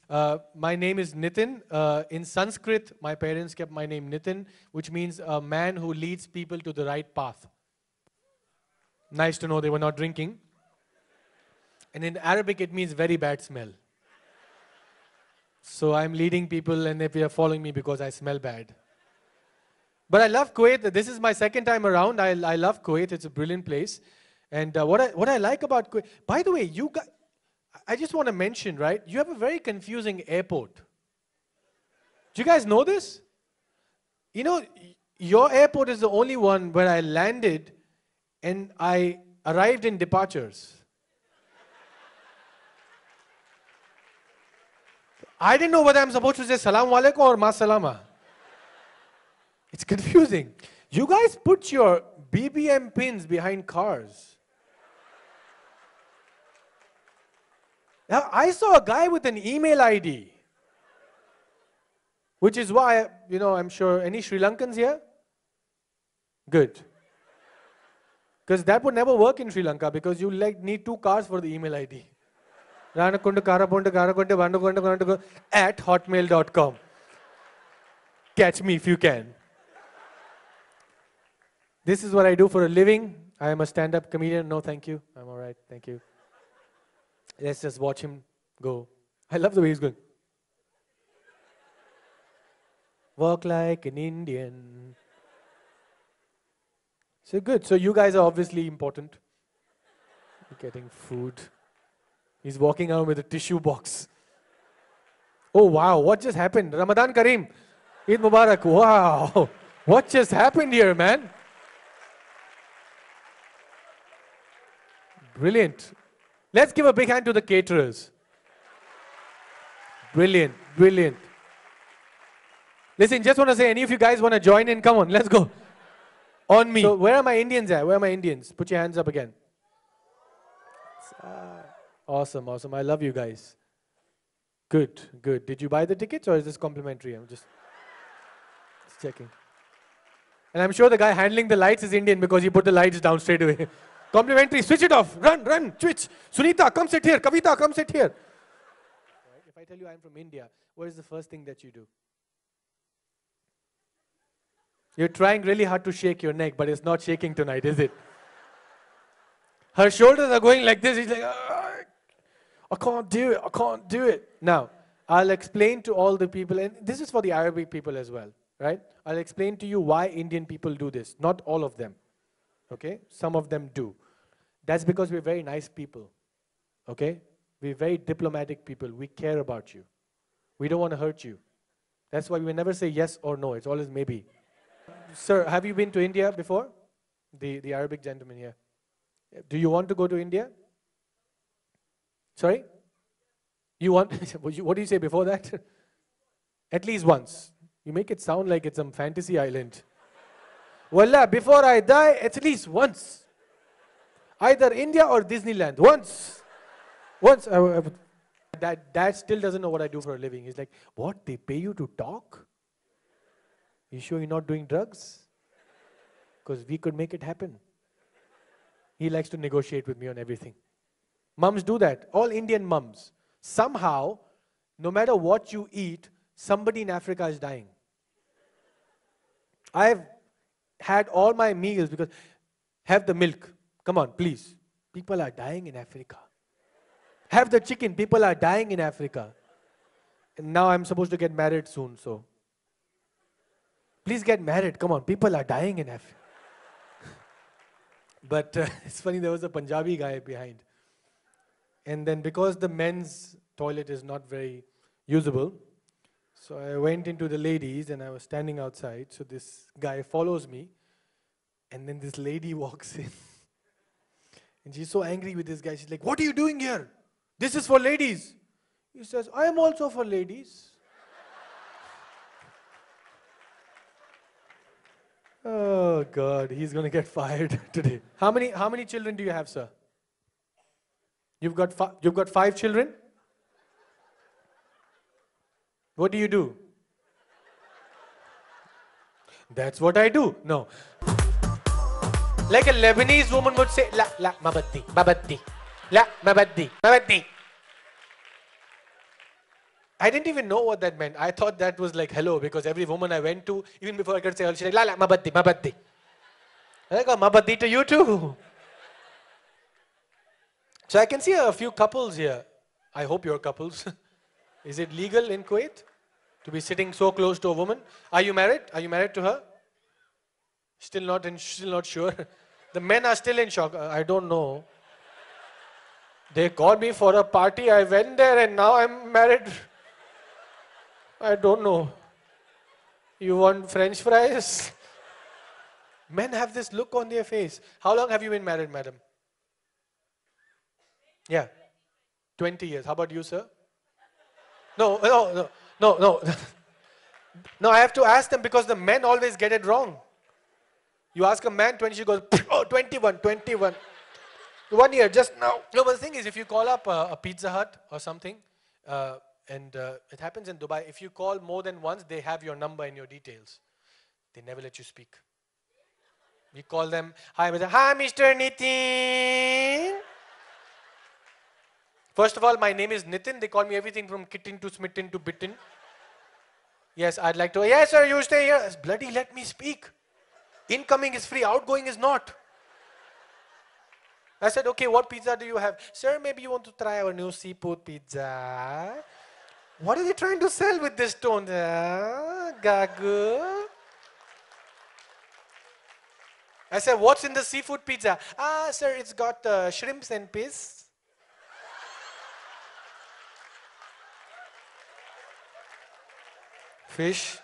My name is Nitin. In Sanskrit, my parents kept my name Nitin, which means a man who leads people to the right path. Nice to know they were not drinking. And in Arabic, it means very bad smell. So I'm leading people and they are following me because I smell bad. But I love Kuwait. This is my second time around. I love Kuwait. It's a brilliant place. And what I like about Kuwait, by the way, you guys, I just want to mention, right? You have a very confusing airport. Do you guys know this? You know, your airport is the only one where I landed and I arrived in departures. I didn't know whether I'm supposed to say Salaam Alaikum or Ma Salama. It's confusing. You guys put your BBM pins behind cars. Now, I saw a guy with an email ID, which is why, you know, I'm sure, any Sri Lankans here? Good. Because that would never work in Sri Lanka because you need 2 cars for the email ID. At hotmail.com. Catch me if you can. This is what I do for a living. I am a stand-up comedian. No, thank you. I'm all right. Thank you. Let's just watch him go. I love the way he's going. Walk like an Indian. So good. So you guys are obviously important. You're getting food. He's walking out with a tissue box. Oh wow, what just happened? Ramadan Kareem. Eid Mubarak. Wow. What just happened here, man? Brilliant. Let's give a big hand to the caterers. Brilliant, brilliant. Listen, just want to say, any of you guys want to join in? Come on, let's go. On me. So where are my Indians at? Where are my Indians? Put your hands up again. Awesome, awesome. I love you guys. Good, good. Did you buy the tickets or is this complimentary? I'm just checking. And I'm sure the guy handling the lights is Indian because he put the lights down straight away. Complimentary, switch it off. Run, run, switch. Sunita, come sit here. Kavita, come sit here. Right? If I tell you I'm from India, what is the first thing that you do? You're trying really hard to shake your neck, but it's not shaking tonight, is it? Her shoulders are going like this. He's like, I can't do it. I can't do it. Now, I'll explain to all the people, and this is for the Arabic people as well, right? I'll explain to you why Indian people do this. Not all of them, okay? Some of them do. That's because we're very nice people, okay? We're very diplomatic people. We care about you. We don't want to hurt you. That's why we never say yes or no. It's always maybe. Sir, have you been to India before? The Arabic gentleman here. Do you want to go to India? Sorry? You want, what do you say before that? At least once. You make it sound like it's some fantasy island. Wallah, before I die, at least once. Either India or Disneyland. Once. Once. Dad still doesn't know what I do for a living. He's like, what? They pay you to talk? You sure you're not doing drugs? Because we could make it happen. He likes to negotiate with me on everything. Mums do that. All Indian mums. Somehow, no matter what you eat, somebody in Africa is dying. I've had all my meals because, have the milk. Come on, please. People are dying in Africa. Have the chicken. People are dying in Africa. And now I'm supposed to get married soon, so. Please get married. Come on, people are dying in Africa. But it's funny, there was a Punjabi guy behind. And then because the men's toilet is not very usable, so I went into the ladies and I was standing outside. So this guy follows me and then this lady walks in. And she's so angry with this guy. She's like, what are you doing here? This is for ladies. He says, I am also for ladies. Oh God, he's going to get fired today. How many children do you have, sir? You've got 5 children? What do you do? That's what I do. No. Like a Lebanese woman would say, la, la, mabatti, mabatti. La, mabatti, mabatti. I didn't even know what that meant. I thought that was like hello, because every woman I went to, even before I could say hello, she's like, la la, mabatti, mabatti. I go, mabatti to you too. So I can see a few couples here. I hope you're couples. Is it legal in Kuwait to be sitting so close to a woman? Are you married? Are you married to her? Still not sure. The men are still in shock. I don't know. They called me for a party. I went there and now I'm married. I don't know. You want French fries? Men have this look on their face. How long have you been married, madam? Yeah. 20 years. How about you, sir? No, no, no, no, no. No, I have to ask them because the men always get it wrong. You ask a man 20, she goes, oh, 21, 21. 1 year, just now. No, but the thing is, if you call up a Pizza Hut or something, and it happens in Dubai, if you call more than once, they have your number and your details. They never let you speak. We call them, hi, Mr. Nitin. First of all, my name is Nitin. They call me everything from kitten to smitten to bitten. Yes, I'd like to, yes, sir, you stay here. Bloody let me speak. Incoming is free, outgoing is not. I said, okay, what pizza do you have? Sir, maybe you want to try our new seafood pizza. What are they trying to sell with this tone? Gagu. I said, what's in the seafood pizza? Ah, sir, it's got shrimps and piss. Fish.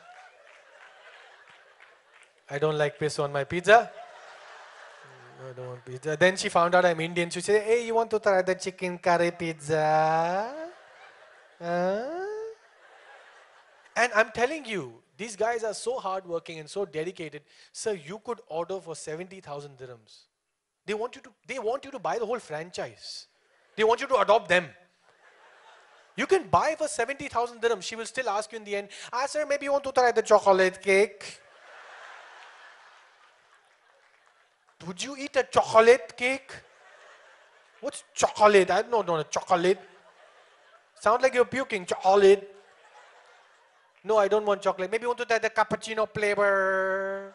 I don't like piss on my pizza. I don't want pizza. Then she found out I'm Indian. She said, hey, you want to try the chicken curry pizza? And I'm telling you, these guys are so hardworking and so dedicated. Sir, you could order for 70,000 dirhams. They want you to buy the whole franchise. They want you to adopt them. You can buy for 70,000 dirhams. She will still ask you in the end, ah, sir, maybe you want to try the chocolate cake? Would you eat a chocolate cake? What's chocolate? I don't know, chocolate. Sound like you're puking. Chocolate. No, I don't want chocolate. Maybe you want to try the cappuccino flavor.